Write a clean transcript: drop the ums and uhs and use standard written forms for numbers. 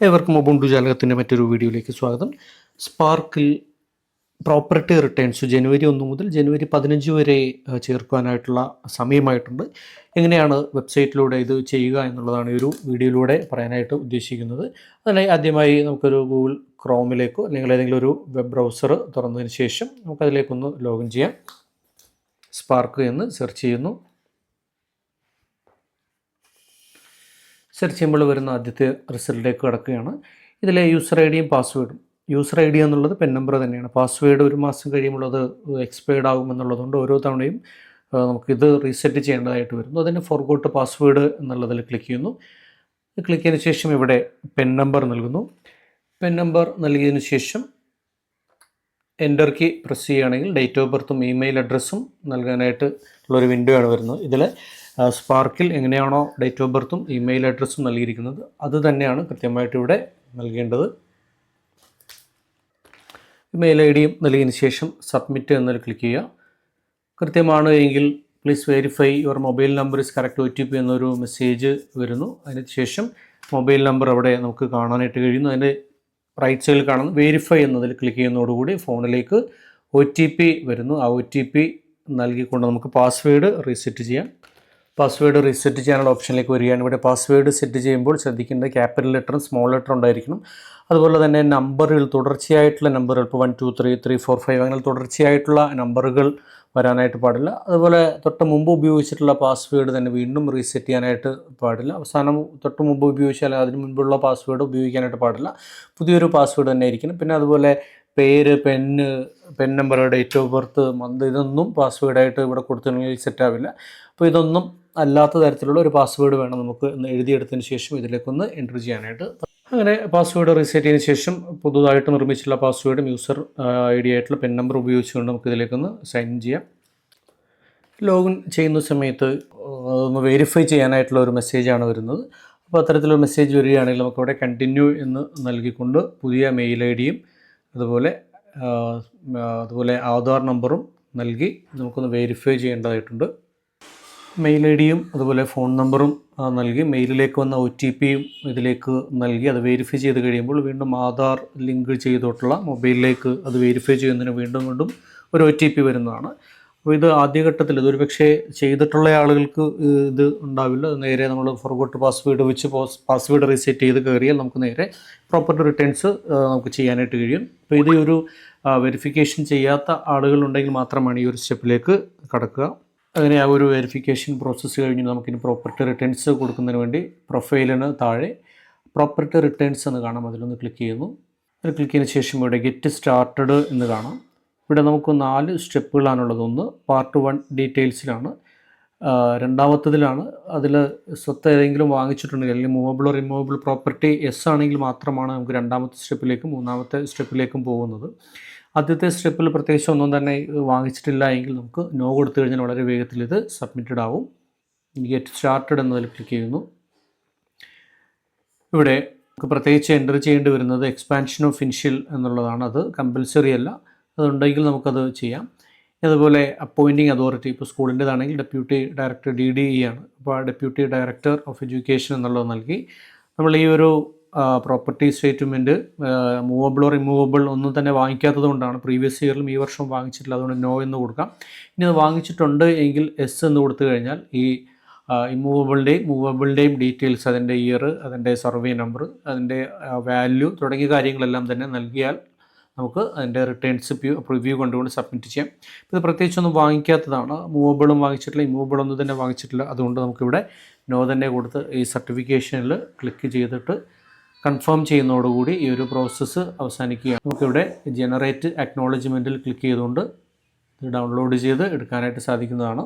ഏവർക്കും ഉബുണ്ടു ജാലകത്തിൻ്റെ മറ്റൊരു വീഡിയോയിലേക്ക് സ്വാഗതം. സ്പാർക്കിൽ പ്രോപ്പർട്ടി റിട്ടേൺസ് ജനുവരി 1 മുതൽ ജനുവരി 15 വരെ ചേർക്കാനായിട്ടുള്ള സമയമായിട്ടുണ്ട്. എങ്ങനെയാണ് വെബ്സൈറ്റിലൂടെ ഇത് ചെയ്യുക എന്നുള്ളതാണ് ഈ ഒരു വീഡിയോയിലൂടെ പറയാനായിട്ട് ഉദ്ദേശിക്കുന്നത്. അതിനായി ആദ്യമായി നമുക്കൊരു ഗൂഗിൾ ക്രോമിലേക്കോ അല്ലെങ്കിൽ ഏതെങ്കിലും ഒരു വെബ് ബ്രൗസർ തുറന്നതിന് ശേഷം നമുക്കതിലേക്കൊന്ന് ലോഗിൻ ചെയ്യാം. സ്പാർക്ക് എന്ന് സെർച്ച് ചെയ്യുന്നു. സെർച്ച് ചെയ്യുമ്പോൾ വരുന്ന ആദ്യത്തെ റിസൾട്ടിലേക്ക് കിടക്കുകയാണ്. ഇതിലെ യൂസർ ഐ ഡിയും പാസ്വേഡും. യൂസർ ഐ ഡി എന്നുള്ളത് പെൻ നമ്പർ തന്നെയാണ്. പാസ്വേഡ് 1 മാസം കഴിയുമ്പോൾ അത് എക്സ്പയർഡ് ആകുമെന്നുള്ളതുകൊണ്ട് ഓരോ തവണയും നമുക്കിത് റീസെറ്റ് ചെയ്യേണ്ടതായിട്ട് വരുന്നു. അതിന് ഫോർഗോട്ട് പാസ്വേഡ് എന്നുള്ളതിൽ ക്ലിക്ക് ചെയ്യുന്നു. ക്ലിക്ക് ചെയ്തതിന് ശേഷം ഇവിടെ പെൻ നമ്പർ നൽകുന്നു. പെൻ നമ്പർ നൽകിയതിന് ശേഷം എൻ്റർ കീ പ്രസ് ചെയ്യുകയാണെങ്കിൽ ഡേറ്റ് ഓഫ് ബർത്തും ഇമെയിൽ അഡ്രസ്സും നൽകാനായിട്ട് ഉള്ളൊരു വിൻഡോ ആണ് വരുന്നത്. ഇതിൽ സ്പാർക്കിൽ എങ്ങനെയാണോ ഡേറ്റ് ഓഫ് ബർത്തും ഇമെയിൽ അഡ്രസ്സും നൽകിയിരിക്കുന്നത് അത് തന്നെയാണ് കൃത്യമായിട്ട് ഇവിടെ നൽകേണ്ടത്. ഇമെയിൽ ഐ ഡിയും നൽകിയതിന് ശേഷം സബ്മിറ്റ് എന്നതിൽ ക്ലിക്ക് ചെയ്യുക. കൃത്യമാണ് എങ്കിൽ please verify your mobile number is correct OTP എന്നൊരു മെസ്സേജ് വരുന്നു. അതിന് ശേഷം മൊബൈൽ നമ്പർ അവിടെ നമുക്ക് കാണാനായിട്ട് കഴിയുന്നു. അതിൻ്റെ റൈറ്റ് സൈഡിൽ കാണുന്നു വെരിഫൈ എന്നതിൽ ക്ലിക്ക് ചെയ്യുന്നതോടുകൂടി ഫോണിലേക്ക് OTP വരുന്നു. ആ OTP നൽകിക്കൊണ്ട് നമുക്ക് പാസ്വേഡ് റീസെറ്റ് ചെയ്യാം. പാസ്വേഡ് റീസെറ്റ് ചെയ്യാനുള്ള ഓപ്ഷനിലേക്ക് വരികയാണ്. ഇവിടെ പാസ്വേഡ് സെറ്റ് ചെയ്യുമ്പോൾ ശ്രദ്ധിക്കേണ്ടത് ക്യാപിറ്റൽ ലെറ്ററും സ്മോൾ ലെറ്ററും ഉണ്ടായിരിക്കണം. അതുപോലെ തന്നെ നമ്പറുകൾ തുടർച്ചയായിട്ടുള്ള നമ്പറുകൾ ഇപ്പോൾ 1 2 3 3 4 5 അങ്ങനെ തുടർച്ചയായിട്ടുള്ള നമ്പറുകൾ വരാനായിട്ട് പാടില്ല. അതുപോലെ തൊട്ട് മുമ്പ് ഉപയോഗിച്ചിട്ടുള്ള പാസ്വേഡ് തന്നെ വീണ്ടും റീസെറ്റ് ചെയ്യാനായിട്ട് പാടില്ല. അവസാനം തൊട്ട് മുമ്പ് ഉപയോഗിച്ചാൽ അതിന് മുൻപുള്ള പാസ്വേഡ് ഉപയോഗിക്കാനായിട്ട് പാടില്ല. പുതിയൊരു പാസ്വേഡ് തന്നെ ആയിരിക്കണം. പിന്നെ അതുപോലെ പേര്, pen number, date of birth, month ഇതൊന്നും പാസ്വേഡായിട്ട് ഇവിടെ കൊടുത്തിട്ടുണ്ടെങ്കിൽ സെറ്റാവില്ല. അപ്പോൾ ഇതൊന്നും അല്ലാത്ത തരത്തിലുള്ള ഒരു പാസ്വേഡ് വേണം നമുക്ക് എഴുതിയെടുത്തതിന് ശേഷം ഇതിലേക്കൊന്ന് എൻ്റർ ചെയ്യാനായിട്ട്. അങ്ങനെ പാസ്വേഡ് റീസെറ്റ് ചെയ്തതിന് ശേഷം പുതുതായിട്ട് നിർമ്മിച്ചിട്ടുള്ള പാസ്വേഡും യൂസർ ഐ ഡി ആയിട്ടുള്ള പെൻ നമ്പർ ഉപയോഗിച്ചുകൊണ്ട് നമുക്ക് ഇതിലേക്കൊന്ന് സൈൻ ചെയ്യാം. ലോഗിൻ ചെയ്യുന്ന സമയത്ത് ഒന്ന് വെരിഫൈ ചെയ്യാനായിട്ടുള്ള ഒരു മെസ്സേജാണ് വരുന്നത്. അപ്പോൾ അത്തരത്തിലൊരു മെസ്സേജ് വരികയാണെങ്കിൽ നമുക്കവിടെ കണ്ടിന്യൂ എന്ന് നൽകിക്കൊണ്ട് പുതിയ മെയിൽ ഐ ഡിയും അതുപോലെ ആധാർ നമ്പറും നൽകി നമുക്കൊന്ന് വെരിഫൈ ചെയ്യേണ്ടതായിട്ടുണ്ട്. മെയിൽ ഐ ഡിയും അതുപോലെ ഫോൺ നമ്പറും നൽകി മെയിലിലേക്ക് വന്ന OTPയും ഇതിലേക്ക് നൽകി അത് വെരിഫൈ ചെയ്ത് കഴിയുമ്പോൾ വീണ്ടും ആധാർ ലിങ്ക് ചെയ്തിട്ടുള്ള മൊബൈലിലേക്ക് അത് വെരിഫൈ ചെയ്യുന്നതിന് വീണ്ടും ഒരു OTP വരുന്നതാണ്. അപ്പോൾ ഇത് ആദ്യഘട്ടത്തിൽ ഇതൊരു പക്ഷേ ചെയ്തിട്ടുള്ള ആളുകൾക്ക് ഇത് ഉണ്ടാവില്ല. നേരെ നമ്മൾ ഫോർഗോട്ട് പാസ്വേഡ് വെച്ച് പാസ്വേഡ് റീസെറ്റ് ചെയ്ത് കയറിയാൽ നമുക്ക് നേരെ പ്രോപ്പർട്ടി റിട്ടേൺസ് നമുക്ക് ചെയ്യാനായിട്ട് കഴിയും. അപ്പോൾ ഇത് ഒരു വെരിഫിക്കേഷൻ ചെയ്യാത്ത ആളുകളുണ്ടെങ്കിൽ മാത്രമാണ് ഈ ഒരു സ്റ്റെപ്പിലേക്ക് കടക്കുക. അങ്ങനെ ആ ഒരു വെരിഫിക്കേഷൻ പ്രോസസ്സ് കഴിഞ്ഞ് നമുക്കിനി പ്രോപ്പർട്ടി റിട്ടേൺസ് കൊടുക്കുന്നതിന് വേണ്ടി പ്രൊഫൈലിന് താഴെ പ്രോപ്പർട്ടി റിട്ടേൺസ് എന്ന് കാണാം. അതിലൊന്ന് ക്ലിക്ക് ചെയ്യുന്നു. അതിൽ ക്ലിക്ക് ചെയ്തതിന് ശേഷം ഇവിടെ ഗെറ്റ് സ്റ്റാർട്ടഡ് എന്ന് കാണാം. ഇവിടെ നമുക്ക് 4 സ്റ്റെപ്പുകളാണുള്ളത്. ഒന്ന് പാർട്ട് 1 ഡീറ്റെയിൽസിലാണ്, രണ്ടാമത്തതിലാണ് അതിൽ സ്വത്ത് ഏതെങ്കിലും വാങ്ങിച്ചിട്ടുണ്ടെങ്കിൽ അല്ലെങ്കിൽ മൂവബിൾ റിമൂവബിൾ പ്രോപ്പർട്ടി ആണെങ്കിൽ മാത്രമാണ് നമുക്ക് രണ്ടാമത്തെ സ്റ്റെപ്പിലേക്കും 3ാമത്തെ സ്റ്റെപ്പിലേക്കും പോകുന്നത്. ആദ്യത്തെ സ്റ്റെപ്പിൽ പ്രത്യേകിച്ച് ഒന്നും തന്നെ വാങ്ങിച്ചിട്ടില്ല എങ്കിൽ നമുക്ക് നോ കൊടുത്തു കഴിഞ്ഞാൽ വളരെ വേഗത്തിൽ ഇത് സബ്മിറ്റഡ് ആവും. ഗെറ്റ് സ്റ്റാർട്ടഡ് എന്നതിൽ ക്ലിക്ക് ചെയ്യുന്നു. ഇവിടെ നമുക്ക് പ്രത്യേകിച്ച് എൻ്റർ ചെയ്യേണ്ടി വരുന്നത് എക്സ്പാൻഷൻ ഓഫ് ഇനിഷ്യൽ എന്നുള്ളതാണ്. അത് കമ്പൽസറി അല്ല, അതുണ്ടെങ്കിൽ നമുക്കത് ചെയ്യാം. അതുപോലെ അപ്പോയിൻറ്റിംഗ് അതോറിറ്റി, ഇപ്പോൾ സ്കൂളിൻ്റെതാണെങ്കിൽ ഡെപ്യൂട്ടി ഡയറക്ടർ DDE ആണ്. അപ്പോൾ ആ ഡെപ്യൂട്ടി ഡയറക്ടർ ഓഫ് എഡ്യൂക്കേഷൻ എന്നുള്ളത് നൽകി നമ്മൾ ഈ ഒരു പ്രോപ്പർട്ടി സ്റ്റേറ്റ്മെൻറ്റ് മൂവബിളോ റിമൂവബിൾ ഒന്നും തന്നെ വാങ്ങിക്കാത്തത് കൊണ്ടാണ്, പ്രീവിയസ് ഇയറിലും ഈ വർഷം വാങ്ങിച്ചിട്ടില്ല, അതുകൊണ്ട് നോ എന്ന് കൊടുക്കാം. ഇനി അത് വാങ്ങിച്ചിട്ടുണ്ട് എങ്കിൽ എസ് എന്ന് കൊടുത്തു കഴിഞ്ഞാൽ ഈ മൂവബിളിൻ്റെയും ഡീറ്റെയിൽസ്, അതിൻ്റെ ഇയർ, അതിൻ്റെ സർവേ നമ്പർ, അതിൻ്റെ വാല്യൂ തുടങ്ങിയ കാര്യങ്ങളെല്ലാം തന്നെ നൽകിയാൽ നമുക്ക് അതിൻ്റെ റിട്ടേൺസ് പ്രിവ്യൂ കൊണ്ടുകൊണ്ട് സബ്മിറ്റ് ചെയ്യാം. ഇത് പ്രത്യേകിച്ചൊന്നും വാങ്ങിക്കാത്തതാണ്, മൂവബിളും വാങ്ങിച്ചിട്ടില്ല, ഇമൂവബിളൊന്നും തന്നെ വാങ്ങിച്ചിട്ടില്ല. അതുകൊണ്ട് നമുക്കിവിടെ നോ തന്നെ കൊടുത്ത് ഈ സർട്ടിഫിക്കേഷനിൽ ക്ലിക്ക് ചെയ്തിട്ട് കൺഫേം ചെയ്യുന്നതോടുകൂടി ഈ ഒരു പ്രോസസ്സ് അവസാനിക്കുകയാണ്. നമുക്കിവിടെ ജനറേറ്റ് അക്നോളജ്മെൻറ്റിൽ ക്ലിക്ക് ചെയ്തുകൊണ്ട് ഇത് ഡൗൺലോഡ് ചെയ്ത് എടുക്കാനായിട്ട് സാധിക്കുന്നതാണ്.